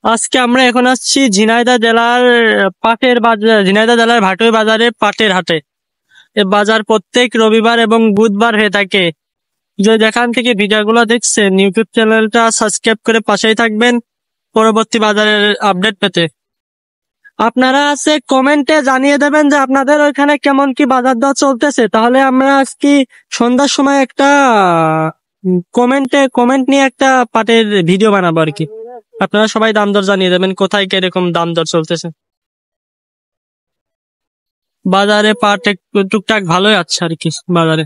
আজকে আমরা এখন আসছি ঝিনাইদহ জেলার ভাটোই বাজারে পাটের হাটে। এ বাজার প্রত্যেক রবিবার এবং বুধবার হয়ে থাকে। যেখান থেকে ভিডিওগুলো দেখছেন ইউটিউব চ্যানেলটা সাবস্ক্রাইব করে পাশেই থাকবেন পরবর্তী বাজারের আপডেট পেতে। আপনারা আছে কমেন্টে জানিয়ে দেবেন যে আপনাদের ওইখানে কেমন কি বাজার দর চলতেছে, তাহলে আমরা আজকে সন্ধ্যার সময় একটা কমেন্ট নিয়ে একটা পাটের ভিডিও বানাবো আর কি। আপনারা সবাই দাম দর জানিয়ে দেবেন কোথায় কিরকম দাম দর চলতেছে। বাজারে পাট একটু টুকটাক ভালোই আছে আর কি বাজারে।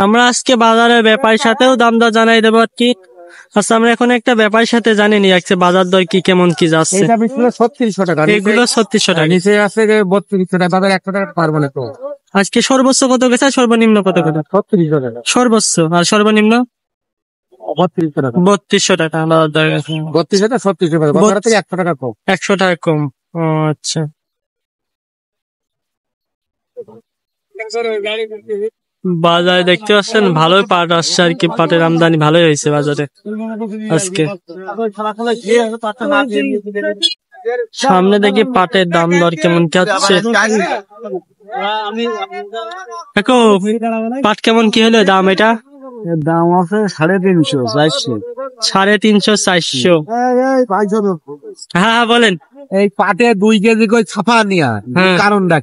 আমরা আজকে বাজারের ব্যাপারীর সাথেও দাম দর জানাই দেবো আর কি। আচ্ছা, আমরা এখন একটা ব্যাপারীর সাথে জানি নি আজকে বাজার দর কি কেমন কি যাচ্ছে। এটা বিক্রি 3600 টাকা, এগুলো 3600 টাকা, নিচে আছে 3200 টাকা, বাজার 100 টাকা পারবো না তো। আজকে সর্বোচ্চ কত গেছে, সর্বনিম্ন কত গেছে? 3600 টাকা সর্বোচ্চ, আর সর্বনিম্ন 3200 টাকা। 3200 টাকা বাজার দর গেছে। 3200 টাকা 3600 টাকা, বাজার থেকে 100 টাকা কম। 100 টাকা কম। ও আচ্ছা, বাজারে দেখতে পাচ্ছেন ভালোই পাট আসছে আর কি। পাটের আমদানি ভালোই হয়েছে বাজারে আজকে। সামনে দেখি পাটের দাম দর কেমন কি হচ্ছে। দেখো পাট কেমন কি হলো দাম, এটা দাম আছে 350 400। 350 400। হ্যাঁ বলেন। এই পাটে 2 কেজি করে ছাপা নিয়া কারণটা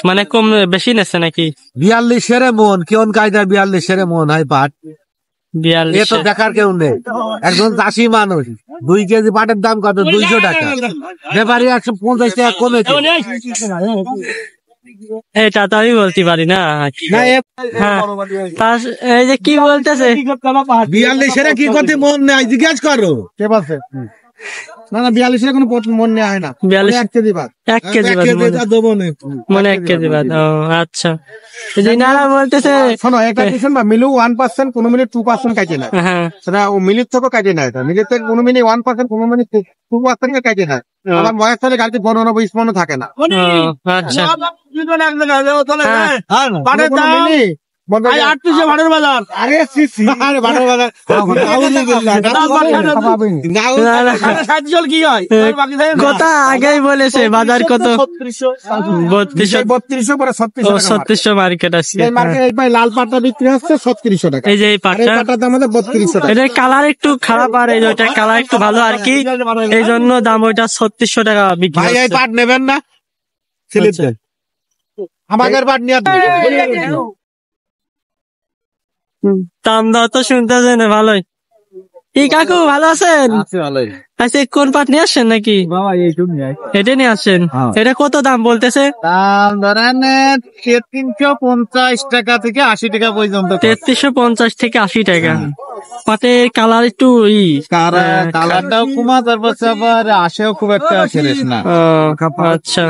মানে কম বেশি নেছে নাকি? 42 মন, কেমন কায়দা 42 মন হয় পাট? 42 এ তো দেখার কেউ নেই। একজন চাষি মানুষ, 2 কেজি পাটের দাম কত? 200 টাকা। ব্যাপারী 150 টাকা কমেছে। এটা তো আমি বলতে পারি না। এই যে কি বলতেছে 42 কি করতে মন নেই জিজ্ঞাসা করো কে বলছে? না 42 কোনো মন নেওয়া হয় না। 1 কেজি বাদ, 1 কেজি বাদ মনে 1 কেজি বাদ। ও আচ্ছা, নারা বলতেছে শোনো, একটা ডিসিশন বা মিলু 1%, কোনো মিলে 2% কাটে না। সেটা ও মিলির থেকে কাটে না। এটা মিলির থেকে কোনো মিলে 1%, কোনো মিলে 2% কাটে না। আমার বয়স হলে গাড়িতে 15-20 থাকে না। আচ্ছা, কথা আগেই বলেছে বাজার কত? 3200 মার্কেট আছে। লাল পাটটা বিক্রি হচ্ছে 3600 টাকা। এই যে এই পাটটার দাম 3200 টাকা। এটার কালার একটু খারাপ আর এই ওইটার কালার একটু ভালো আর কি, এই জন্য দাম ওইটা 3600 টাকা বিক্রি হচ্ছে। এই পাট নেবেন না? আমাদের পাট নিয়ে দাম দর তো শুনতেছেন ভালোই। কি কাকু ভালো আছেন? আচ্ছা, কোন পাট নিয়ে আসছেন নাকি? এটা নিয়ে আসছেন। এটা কত দাম বলতেছে? দাম ধরেন 350 টাকা থেকে 80 টাকা পর্যন্ত। 350 থেকে 80 টাকা। পাটের কালার একটু কালারটাও কমা, তারপর আবার আসেও খুব একটা ফ্রেশ না। আচ্ছা,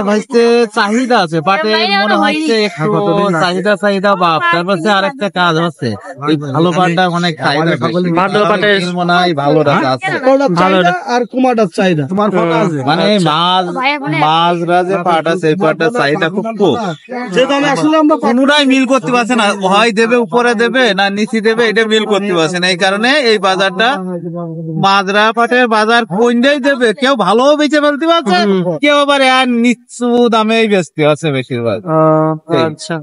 ভাইতে চাহিদা আছে পাটে, মনে হচ্ছে একটু চাহিদা বাপ। তারপর আরেকটা কাজ হচ্ছে, ভালো পাটটা অনেক চাহিদা, ভালো পাটের মনে হয় ভালো আছে, ভালো আর কুমারটার চাহিদা তোমার মানে মাছরা যে পাট আছে এই পাটটার চাহিদা খুব কম। আসলে আমরা কোনোটাই মিল করতে পারছে না, হয় দেবে উপরে দেবে না নিচে দেবে, এটা মিল করতে পারছে না। এই কারণে এই বাজারটা মাজরা পাটের বাজার কোনটাই দেবে, কেউ ভালো বেচে ফেলতে পারছে, কেউ আবার আর নিচু দামে বেচতে আছে বেশিরভাগ।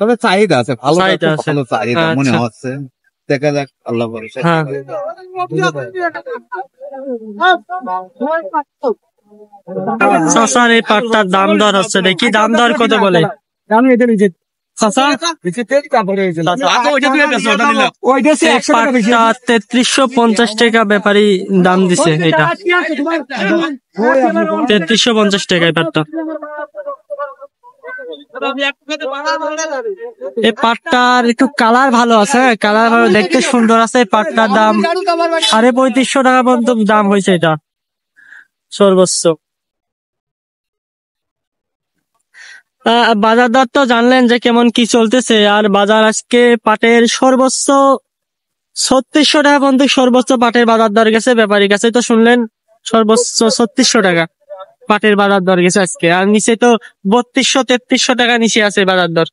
তবে চাহিদা আছে, ভালো চাহিদা মনে হচ্ছে। দেখা যাক, আল্লাহ ভরসা। চাচার এই পাটটার দাম দর হচ্ছে, দেখি দাম দর কত বলে। 3350 টাকা ব্যাপারী দাম দিছে। এটা 3350 টাকায় পাটটা। এই পাটটার একটু কালার ভালো আছে, কালার ভালো, দেখতে সুন্দর আছে। এই পাটটার দাম 3550 টাকা পর্যন্ত দাম হয়েছে এটা সর্বোচ্চ। বাজার দর তো জানলেন যে কেমন কি চলতেছে। আর বাজার আজকে পাটের সর্বোচ্চ 3600 টাকা পর্যন্ত সর্বোচ্চ পাটের বাজার দর গেছে। ব্যাপারীর কাছে তো শুনলেন সর্বোচ্চ 3600 টাকা পাটের বাজার দর গেছে আজকে। আর নিচে তো 3200-3300 টাকা নিচে আছে বাজার দর।